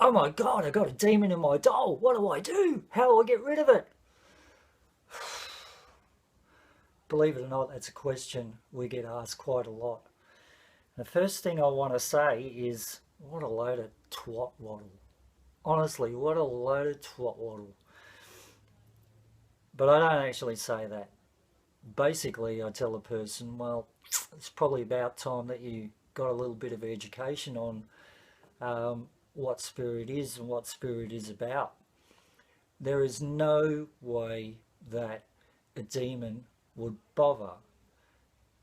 oh my God, I got a demon in my doll. What do I do? How do I get rid of it? Believe it or not, that's a question we get asked quite a lot. The first thing I want to say is, what a load of twat waddle. Honestly, what a load of twat waddle. But I don't actually say that. Basically, I tell a person, well, it's probably about time that you got a little bit of education on what spirit is and what spirit is about. There is no way that a demon would bother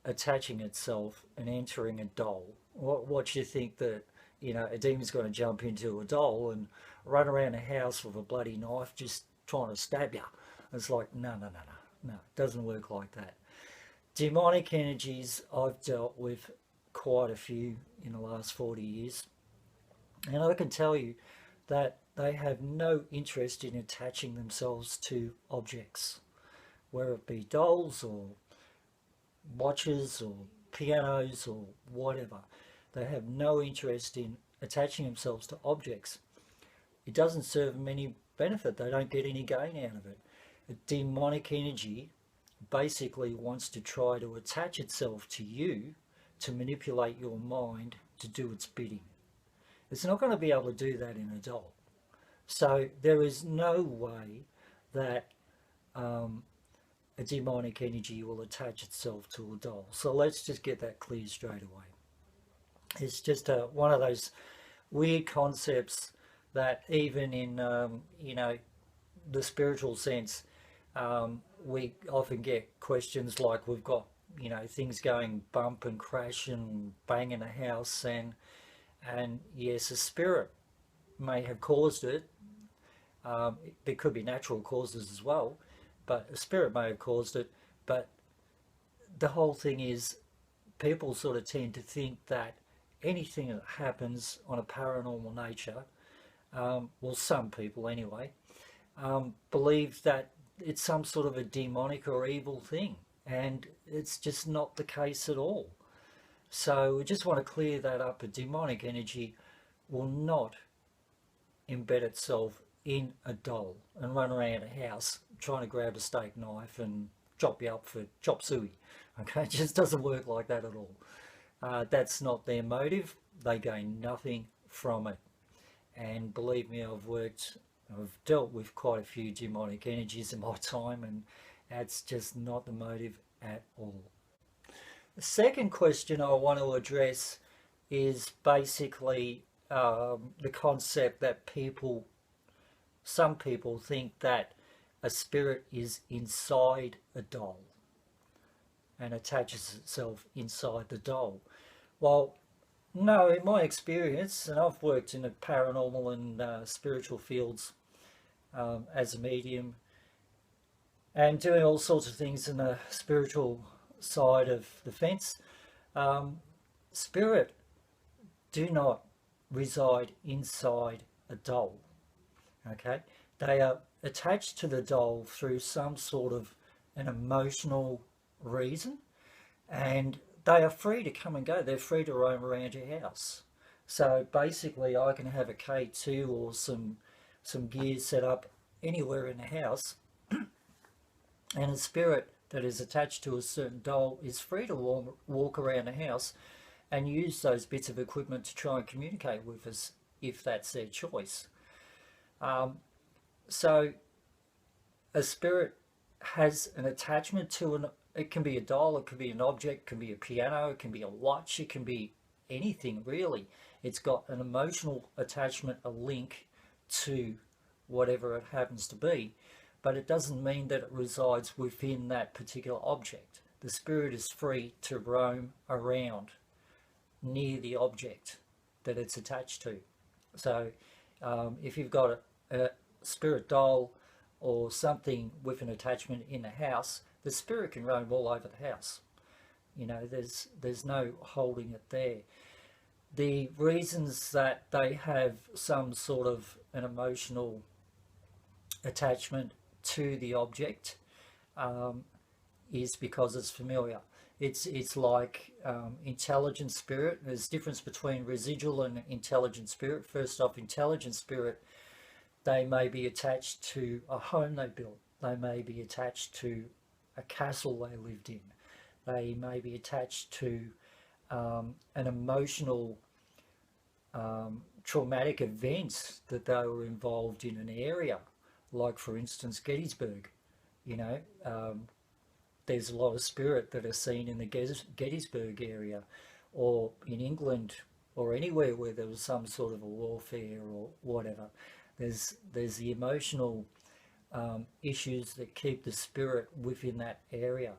attaching itself and entering a doll. What you think that, a demon's going to jump into a doll and run around the house with a bloody knife just trying to stab you? It's like, no, no, no, no, no, it doesn't work like that. Demonic energies, I've dealt with quite a few in the last 40 years, and I can tell you that they have no interest in attaching themselves to objects, whether it be dolls or watches or pianos or whatever. They have no interest in attaching themselves to objects. It doesn't serve them any benefit. They don't get any gain out of it. A demonic energy basically wants to try to attach itself to you to manipulate your mind to do its bidding. It's not going to be able to do that in a doll. So there is no way that a demonic energy will attach itself to a doll. So let's just get that clear straight away. It's just one of those weird concepts that even in, the spiritual sense, we often get questions like we've got, things going bump and crash and bang in a house, and yes, a spirit may have caused it. There could be natural causes as well, but a spirit may have caused it. But the whole thing is, people sort of tend to think that anything that happens on a paranormal nature, well, some people anyway, believe that it's some sort of a demonic or evil thing, and it's just not the case at all. So we just want to clear that up. A demonic energy will not embed itself in a doll and run around a house trying to grab a steak knife and chop you up for chop suey. Okay, it just doesn't work like that at all. That's not their motive. They gain nothing from it. And believe me, I've dealt with quite a few demonic energies in my time, and that's just not the motive at all. The second question I want to address is basically the concept that some people think that a spirit is inside a doll and attaches itself inside the doll. Well, no, in my experience, and I've worked in the paranormal and spiritual fields as a medium and doing all sorts of things in the spiritual side of the fence, spirit do not reside inside a doll. Okay, they are attached to the doll through some sort of an emotional reason, and they are free to come and go. They're free to roam around your house. So basically, I can have a K2 or some gear set up anywhere in the house, and a spirit that is attached to a certain doll is free to walk around the house and use those bits of equipment to try and communicate with us if that's their choice. So a spirit has an attachment to it can be a doll, it can be an object, it can be a piano, it can be a watch, it can be anything really. It's got an emotional attachment, a link to whatever it happens to be, but it doesn't mean that it resides within that particular object. The spirit is free to roam around near the object that it's attached to. So if you've got a spirit doll or something with an attachment in the house, the spirit can roam all over the house. There's no holding it there. The reasons that they have some sort of an emotional attachment to the object is because it's familiar. It's like intelligent spirit. There's a difference between residual and intelligent spirit. First off, intelligent spirit, they may be attached to a home they built. They may be attached to a castle they lived in. They may be attached to an emotional traumatic event that they were involved in an area, like for instance Gettysburg. You know, there's a lot of spirit that are seen in the Gettysburg area, or in England, or anywhere where there was some sort of a warfare or whatever. There's the emotional issues that keep the spirit within that area.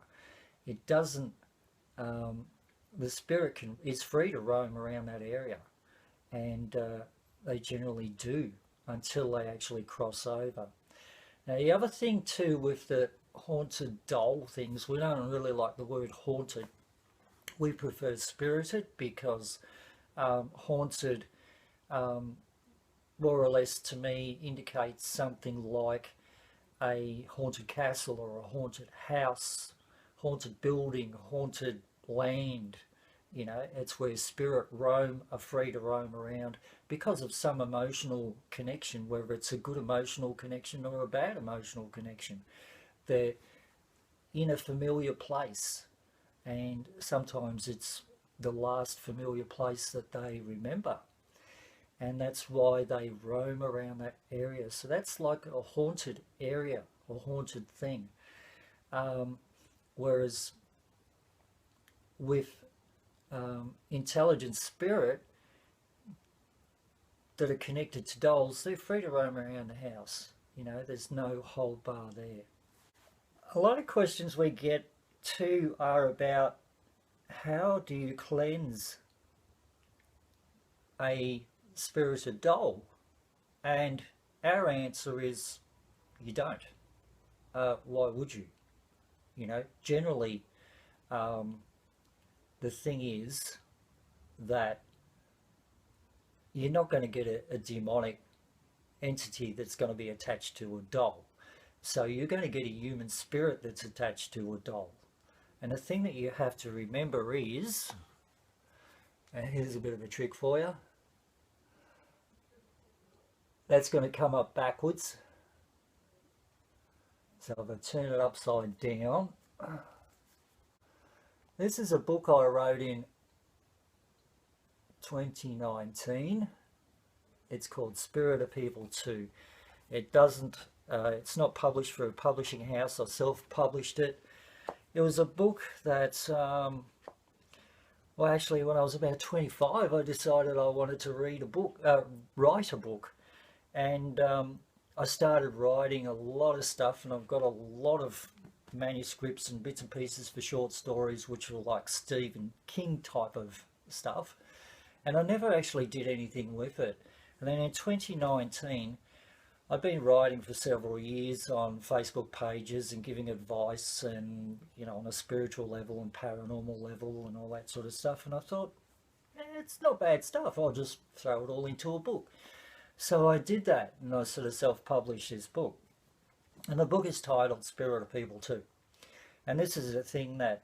It doesn't. The spirit is free to roam around that area, and they generally do until they actually cross over. Now, the other thing too with the haunted doll things, we don't really like the word haunted. We prefer spirited because haunted, more or less to me, indicates something like a haunted castle or a haunted house, haunted building, haunted land. You know, it's where spirit are free to roam around because of some emotional connection, whether it's a good emotional connection or a bad emotional connection. They're in a familiar place, and sometimes it's the last familiar place that they remember, and that's why they roam around that area. So that's like a haunted area or haunted thing. Whereas with intelligent spirit that are connected to dolls, they're free to roam around the house. You know, there's no hold bar there. A lot of questions we get too are about how do you cleanse a spirited doll? And our answer is you don't. Why would you? You know, generally, the thing is that you're not going to get a demonic entity that's going to be attached to a doll. So you're going to get a human spirit that's attached to a doll. And the thing that you have to remember is, and here's a bit of a trick for you, that's going to come up backwards. So if I turn it upside down, this is a book I wrote in 2019. It's called Spirit of People 2. It doesn't, it's not published for a publishing house. I self-published it. It was a book that, well, actually, when I was about 25, I decided I wanted to write a book. And I started writing a lot of stuff, and I've got a lot of manuscripts and bits and pieces for short stories, which were like Stephen King type of stuff. And I never actually did anything with it. And then in 2019, I've been writing for several years on Facebook pages and giving advice and, you know, on a spiritual level and paranormal level and all that sort of stuff. And I thought, it's not bad stuff. I'll just throw it all into a book. So I did that, and I sort of self-published this book. And the book is titled Spirit of People 2. And this is a thing that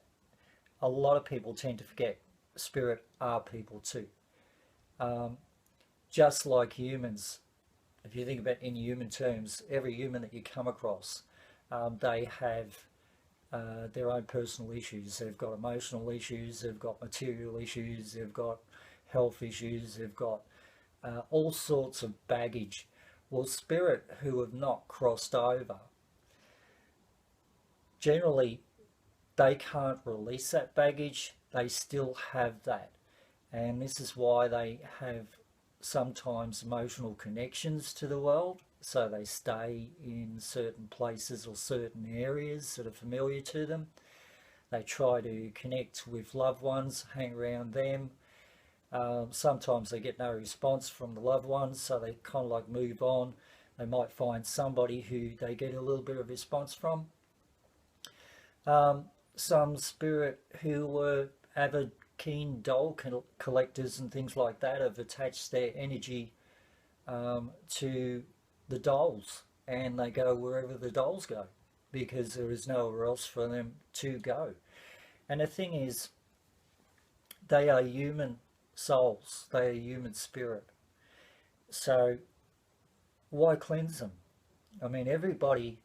a lot of people tend to forget. Spirit are people too. Just like humans, if you think about in human terms, every human that you come across, they have their own personal issues. They've got emotional issues, they've got material issues, they've got health issues, they've got all sorts of baggage. Well, spirit who have not crossed over, generally they can't release that baggage. They still have that. And this is why they have sometimes emotional connections to the world. So they stay in certain places or certain areas that are familiar to them. They try to connect with loved ones, hang around them. Sometimes they get no response from the loved ones, so they kind of like move on. They might find somebody who they get a little bit of response from. Some spirit who were avid keen doll collectors and things like that have attached their energy to the dolls, and they go wherever the dolls go because there is nowhere else for them to go. And the thing is, they are human souls, they are human spirit. So why cleanse them? I mean, everybody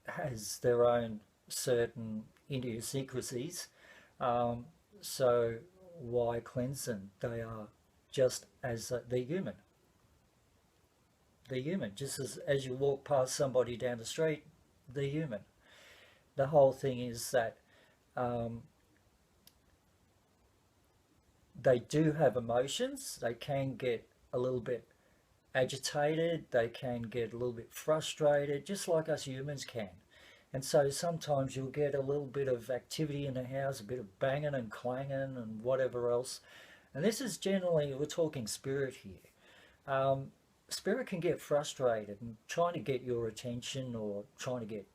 has their own certain idiosyncrasies. Um, so why cleanse them? They are just as they're human. They're human. Just as you walk past somebody down the street, they're human. The whole thing is that um, they do have emotions. They can get a little bit agitated. They can get a little bit frustrated, just like us humans can. And so sometimes you'll get a little bit of activity in the house, a bit of banging and clanging and whatever else. And this is generally, we're talking spirit here. Um, Spirit can get frustrated and trying to get your attention or trying to get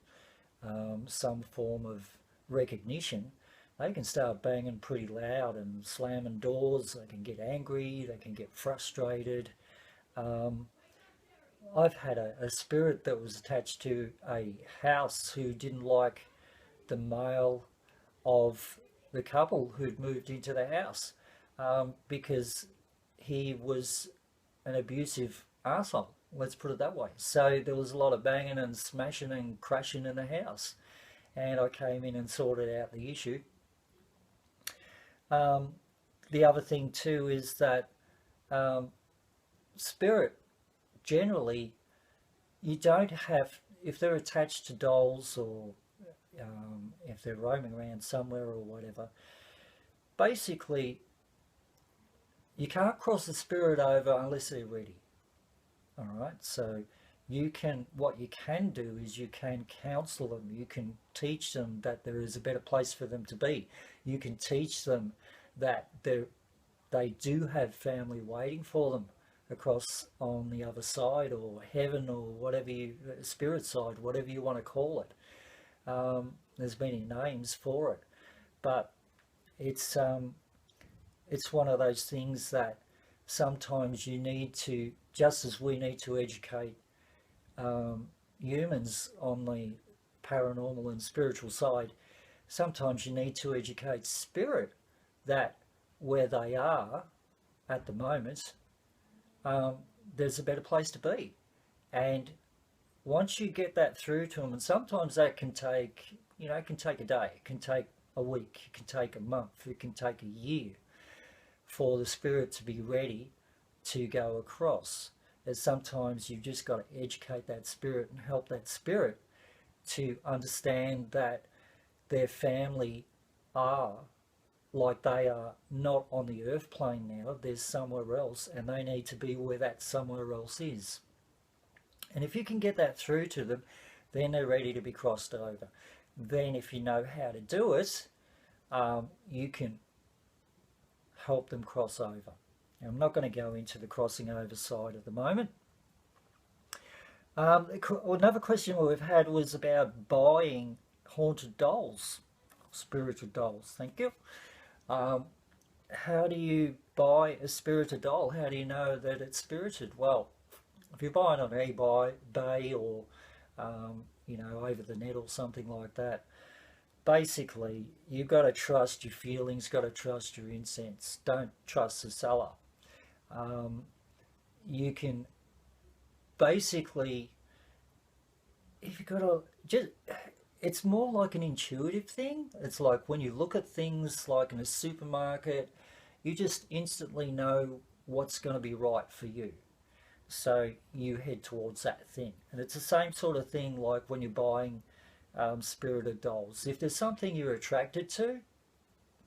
some form of recognition. They can start banging pretty loud and slamming doors. They can get angry. They can get frustrated. Um, I've had a spirit that was attached to a house who didn't like the male of the couple who'd moved into the house because he was an abusive arsehole. Let's put it that way. So there was a lot of banging and smashing and crashing in the house. And I came in and sorted out the issue. Um, the other thing too is that um, spirit generally, you don't have, if they're attached to dolls or if they're roaming around somewhere or whatever, basically you can't cross the spirit over unless they're ready. All right, so you can, what you can do is you can counsel them, you can teach them that there is a better place for them to be, you can teach them that they do have family waiting for them across on the other side, or heaven, or whatever you, spirit side, whatever you want to call it. There's many names for it, but it's one of those things that sometimes you need to, just as we need to educate humans on the paranormal and spiritual side, sometimes you need to educate spirit that where they are at the moment, there's a better place to be. And once you get that through to them, and sometimes that can take, it can take a day, it can take a week, it can take a month, it can take a year for the spirit to be ready to go across. As sometimes you've just got to educate that spirit and help that spirit to understand that their family are, like, they are not on the earth plane now, there's somewhere else, and they need to be where that somewhere else is. And if you can get that through to them, then they're ready to be crossed over. Then if you know how to do it, you can help them cross over. Now, I'm not going to go into the crossing over side at the moment. Another question we've had was about buying haunted dolls, spiritual dolls. Thank you. How do you buy a spirited doll? How do you know that it's spirited? Well, if you're buying on eBay or over the net or something like that, basically you've got to trust your feelings, got to trust your incense. Don't trust the seller. You can basically, if you've got to just, it's more like an intuitive thing. It's like when you look at things like in a supermarket, you just instantly know what's going to be right for you. So you head towards that thing. And it's the same sort of thing like when you're buying spirited dolls. If there's something you're attracted to,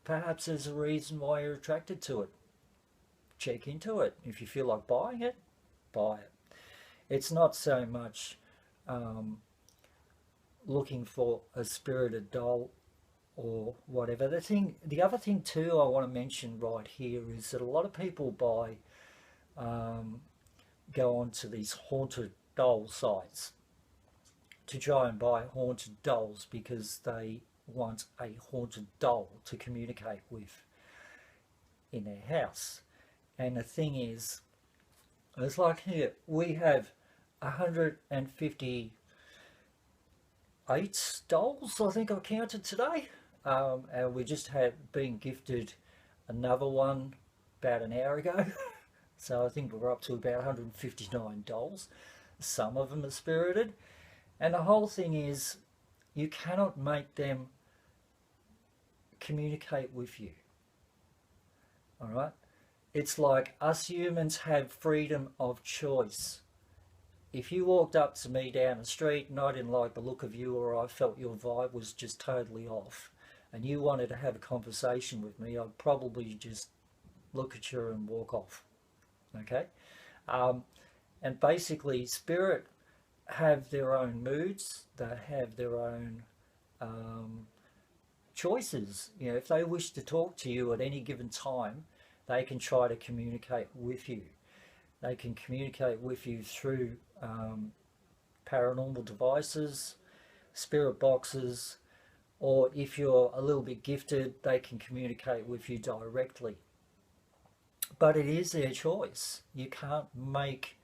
perhaps there's a reason why you're attracted to it. Check into it. If you feel like buying it, buy it. It's not so much looking for a spirited doll or whatever. The other thing too I want to mention right here is that a lot of people go onto these haunted doll sites to try and buy haunted dolls because they want a haunted doll to communicate with in their house. And the thing is, it's like here, we have 158 dolls, I think I counted today. and we just had been gifted another one about an hour ago. So I think we're up to about 159 dolls. Some of them are spirited. And the whole thing is, you cannot make them communicate with you. All right? It's like us humans have freedom of choice. If you walked up to me down the street and I didn't like the look of you, or I felt your vibe was just totally off, and you wanted to have a conversation with me, I'd probably just look at you and walk off. Okay? And basically, spirit have their own moods, they have their own choices. You know, if they wish to talk to you at any given time, they can try to communicate with you. They can communicate with you through paranormal devices, spirit boxes, or if you're a little bit gifted, they can communicate with you directly. But it is their choice. You can't make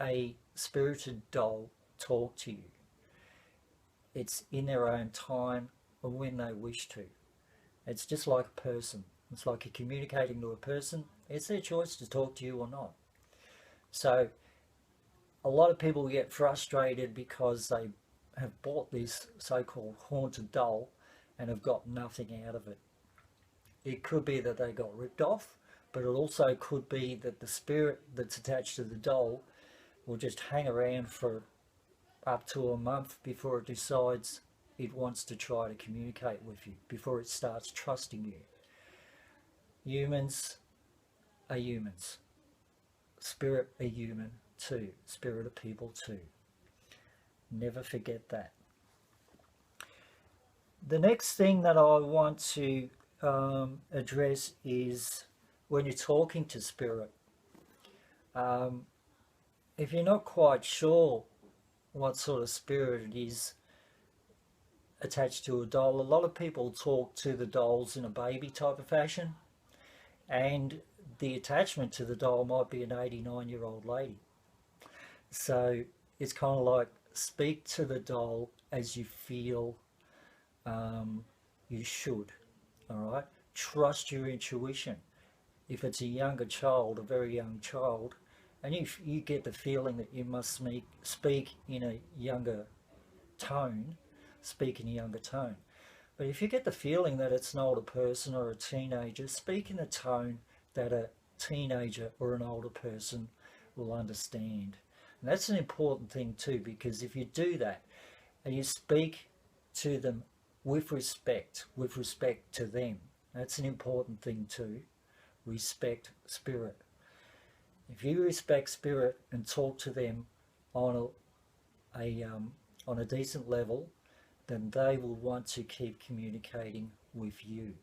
a spirited doll talk to you. It's in their own time or when they wish to. It's just like a person. It's like you're communicating to a person. It's their choice to talk to you or not. So a lot of people get frustrated because they have bought this so-called haunted doll and have got nothing out of it. It could be that they got ripped off, but it also could be that the spirit that's attached to the doll will just hang around for up to a month before it decides it wants to try to communicate with you, before it starts trusting you. Humans are humans. Spirit are human too. Spirit are people too. Never forget that. The next thing that I want to address is when you're talking to spirit. If you're not quite sure what sort of spirit it is attached to a doll, a lot of people talk to the dolls in a baby type of fashion, and the attachment to the doll might be an 89-year-old lady. So it's kind of like, speak to the doll as you feel you should. All right, trust your intuition. If it's a younger child, a very young child, and you get the feeling that you must speak in a younger tone, speak in a younger tone. But if you get the feeling that it's an older person or a teenager, speak in a tone that a teenager or an older person will understand. And that's an important thing too, because if you do that and you speak to them with respect to them, that's an important thing too. Respect spirit. If you respect spirit and talk to them on a decent level, then they will want to keep communicating with you.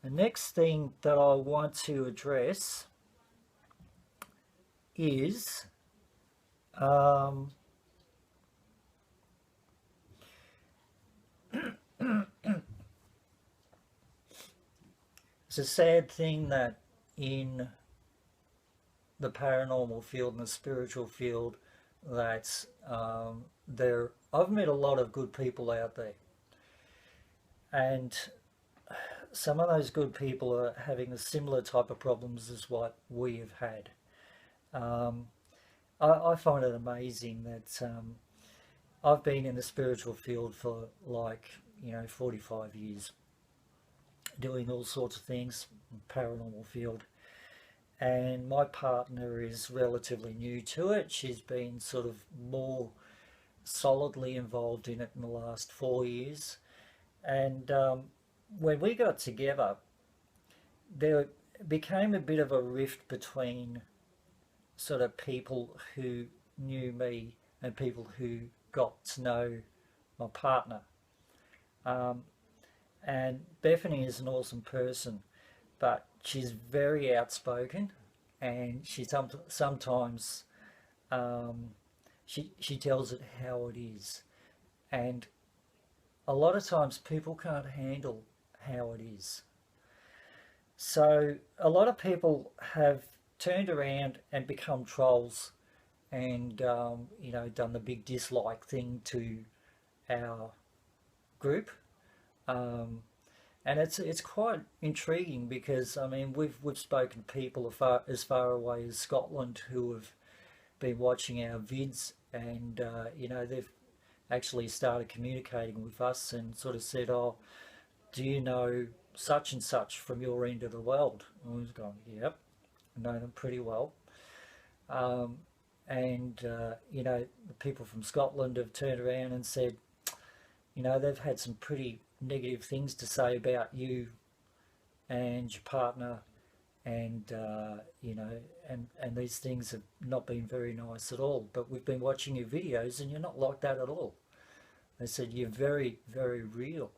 The next thing that I want to address is it's a sad thing that in the paranormal field and the spiritual field, that I've met a lot of good people out there, and some of those good people are having a similar type of problems as what we have had. I find it amazing that I've been in the spiritual field for 45 years, doing all sorts of things, paranormal field. And my partner is relatively new to it. She's been sort of more solidly involved in it in the last 4 years. And when we got together, there became a bit of a rift between sort of people who knew me and people who got to know my partner. And Bethany is an awesome person, but she's very outspoken, and she sometimes she tells it how it is, and a lot of times people can't handle how it is. So a lot of people have turned around and become trolls, and done the big dislike thing to our group, And it's quite intriguing because I mean we've spoken to people as far away as Scotland who have been watching our vids, and you know, they've actually started communicating with us and sort of said, "Oh, do you know such and such from your end of the world?" And we was going, "Yep, I know them pretty well." Um, and you know, the people from Scotland have turned around and said, you know, they've had some pretty negative things to say about you and your partner, and you know, and these things have not been very nice at all. But we've been watching your videos, and you're not like that at all. They said you're very, very real,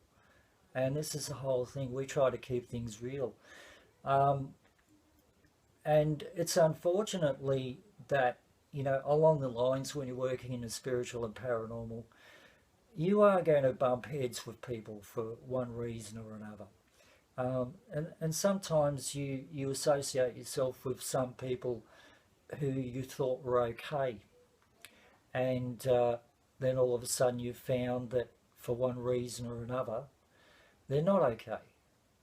and this is the whole thing. We try to keep things real, um, and it's unfortunately that, you know, along the lines when you're working in the spiritual and paranormal, you are going to bump heads with people for one reason or another. And sometimes you associate yourself with some people who you thought were okay, and then all of a sudden you found that for one reason or another they're not okay.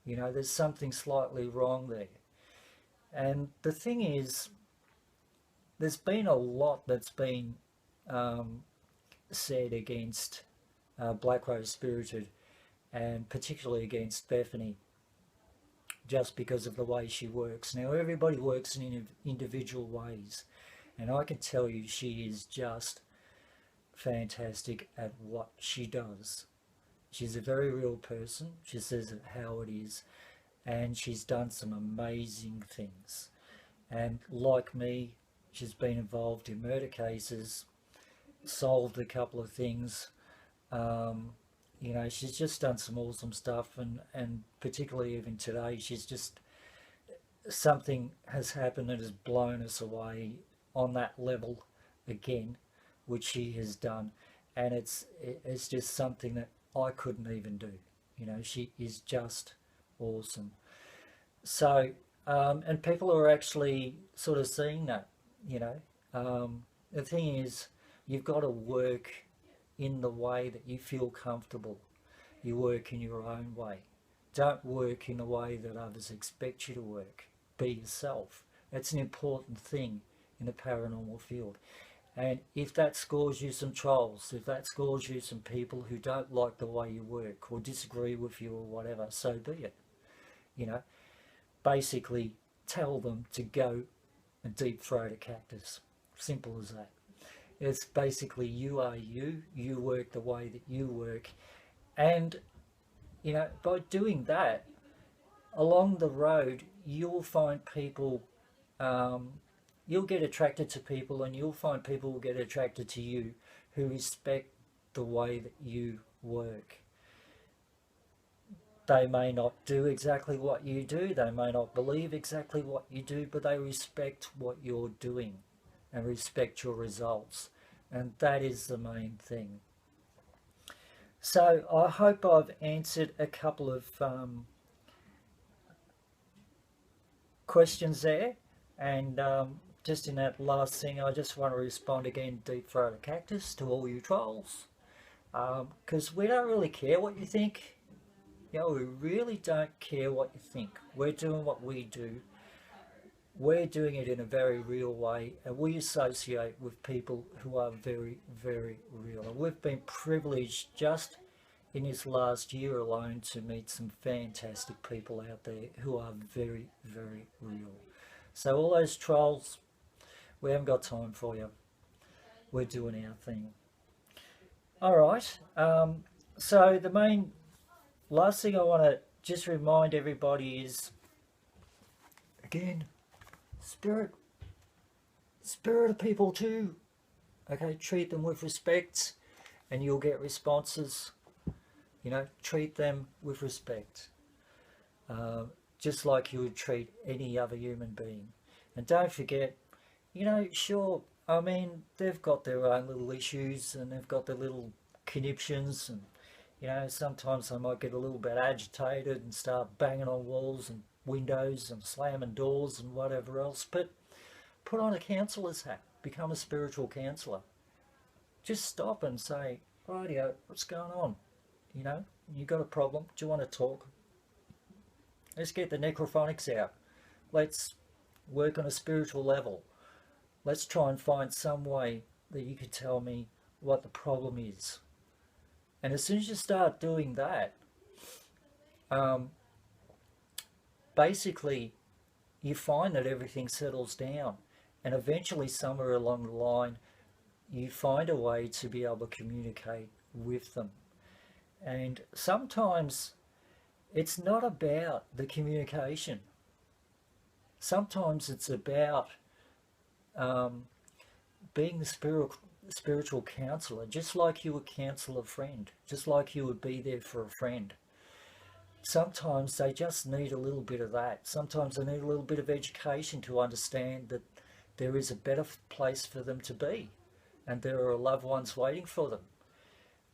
You know, there's something slightly wrong there. And the thing is, there's been a lot that's been um, said against Black Rose Spirited, and particularly against Bethany, just because of the way she works. Now, everybody works in individual ways, and I can tell you she is just fantastic at what she does. She's a very real person. She says it how it is, and she's done some amazing things. And like me, she's been involved in murder cases, solved a couple of things. Um, you know, she's just done some awesome stuff, and particularly even today, she's just, something has happened that has blown us away on that level again, which she has done, and it's just something that I couldn't even do. You know, she is just awesome. So, and people are actually sort of seeing that. You know, the thing is, you've got to work in the way that you feel comfortable. You work in your own way. Don't work in a way that others expect you to work. Be yourself. That's an important thing in the paranormal field. And if that scores you some trolls, if that scores you some people who don't like the way you work or disagree with you or whatever, so be it. You know, basically tell them to go and deep throat a cactus. Simple as that. It's basically, you are you, you work the way that you work. And, you know, by doing that, along the road, you'll find people, um, you'll get attracted to people, and you'll find people will get attracted to you who respect the way that you work. They may not do exactly what you do, they may not believe exactly what you do, but they respect what you're doing and respect your results. And that is the main thing. So I hope I've answered a couple of questions there. And just in that last thing, I just want to respond again, deep throat a cactus, to all you trolls. Because we don't really care what you think. You know, we really don't care what you think. We're doing what we do. We're doing it in a very real way, and we associate with people who are very, very real. And we've been privileged just in this last year alone to meet some fantastic people out there who are very, very real. So all those trolls, we haven't got time for you. We're doing our thing. All right. So the main last thing I want to just remind everybody is, again, spirit of people too. Okay, treat them with respect, and you'll get responses. You know, treat them with respect, just like you would treat any other human being. And don't forget, you know, sure, I mean, they've got their own little issues, and they've got their little conniptions, and you know, sometimes they might get a little bit agitated and start banging on walls and windows and slamming doors and whatever else. But put on a counsellor's hat, become a spiritual counsellor. Just stop and say, rightio, what's going on? You know, you got a problem. Do you want to talk? Let's get the necrophonics out. Let's work on a spiritual level. Let's try and find some way that you could tell me what the problem is. And as soon as you start doing that, um, basically you find that everything settles down. And eventually, somewhere along the line, you find a way to be able to communicate with them. And sometimes it's not about the communication. Sometimes it's about um, being the spiritual counselor, just like you would counsel a friend, just like you would be there for a friend. Sometimes they just need a little bit of that. Sometimes they need a little bit of education to understand that there is a better place for them to be and there are loved ones waiting for them.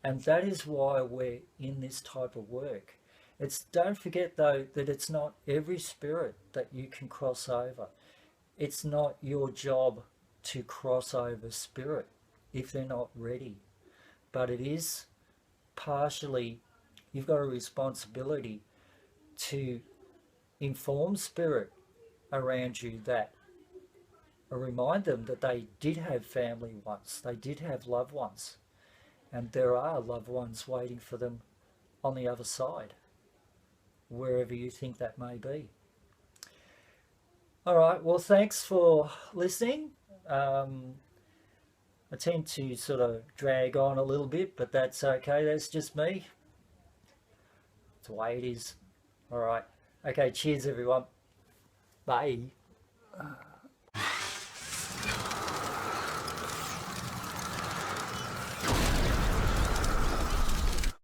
And that is why we're in this type of work. It's, don't forget though that it's not every spirit that you can cross over. It's not your job to cross over spirit if they're not ready. But it is partially, you've got a responsibility to inform spirit around you that, or remind them that they did have family once, they did have loved ones, and there are loved ones waiting for them on the other side, wherever you think that may be. All right, well, thanks for listening. I tend to sort of drag on a little bit, but that's okay. That's just me. It's the way it is. All right. Okay, cheers, everyone. Bye.